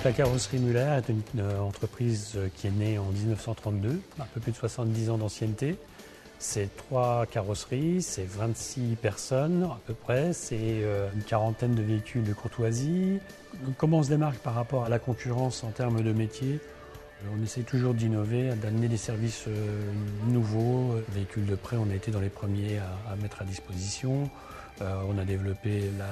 La carrosserie Muller est une entreprise qui est née en 1932, un peu plus de 70 ans d'ancienneté. C'est 3 carrosseries, c'est 26 personnes à peu près, c'est une quarantaine de véhicules de courtoisie. Comment on se démarque par rapport à la concurrence en termes de métier? On essaie toujours d'innover, d'amener des services nouveaux. Véhicules de prêt, on a été dans les premiers à mettre à disposition. On a développé la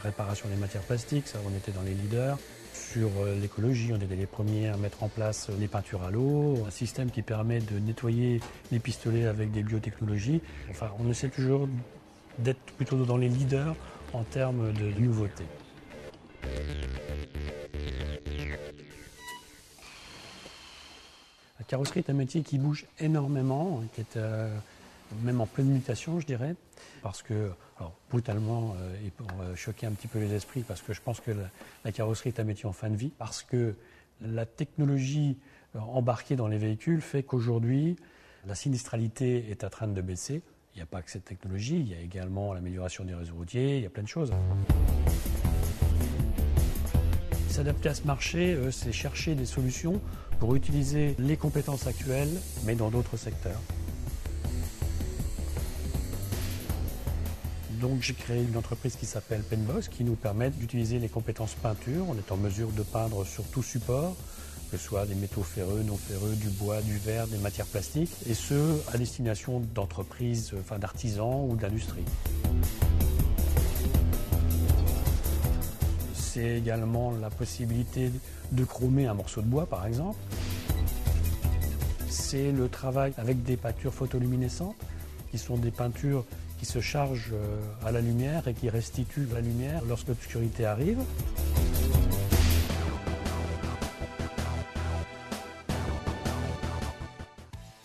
réparation des matières plastiques, ça on était dans les leaders. Sur l'écologie, on était les premiers à mettre en place les peintures à l'eau, un système qui permet de nettoyer les pistolets avec des biotechnologies. Enfin, on essaie toujours d'être plutôt dans les leaders en termes de nouveautés. La carrosserie est un métier qui bouge énormément, qui est même en pleine mutation, je dirais, parce que, alors, brutalement, et pour choquer un petit peu les esprits, parce que je pense que la carrosserie est un métier en fin de vie, parce que la technologie embarquée dans les véhicules fait qu'aujourd'hui, la sinistralité est en train de baisser. Il n'y a pas que cette technologie, il y a également l'amélioration des réseaux routiers, il y a plein de choses. S'adapter à ce marché, c'est chercher des solutions pour utiliser les compétences actuelles, mais dans d'autres secteurs. Donc j'ai créé une entreprise qui s'appelle Penbox, qui nous permet d'utiliser les compétences peinture. On est en mesure de peindre sur tout support, que ce soit des métaux ferreux, non ferreux, du bois, du verre, des matières plastiques, et ce, à destination d'entreprises, enfin d'artisans ou d'industrie. C'est également la possibilité de chromer un morceau de bois, par exemple. C'est le travail avec des peintures photoluminescentes, qui sont des peintures qui se chargent à la lumière et qui restituent la lumière lorsque l'obscurité arrive.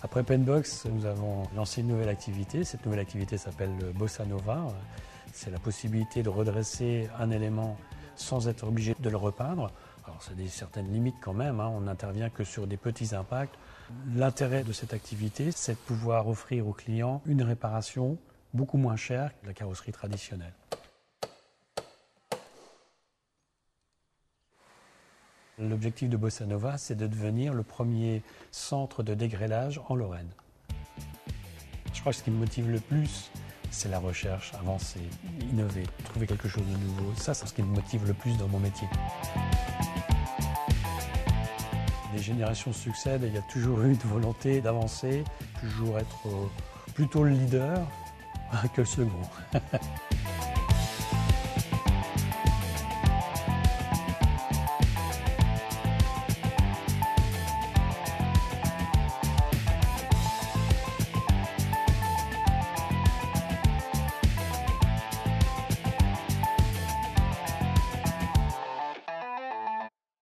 Après Penbox, nous avons lancé une nouvelle activité. Cette nouvelle activité s'appelle Bossa Nova. C'est la possibilité de redresser un élément sans être obligé de le repeindre. Alors, ça a certaines limites quand même, on n'intervient que sur des petits impacts. L'intérêt de cette activité, c'est de pouvoir offrir aux clients une réparation beaucoup moins chère que la carrosserie traditionnelle. L'objectif de Bossa Nova, c'est de devenir le premier centre de dégrêlage en Lorraine. Je crois que ce qui me motive le plus, c'est la recherche, avancer, innover, trouver quelque chose de nouveau. Ça, c'est ce qui me motive le plus dans mon métier. Les générations se succèdent et il y a toujours eu une volonté d'avancer, toujours être plutôt le leader que le second.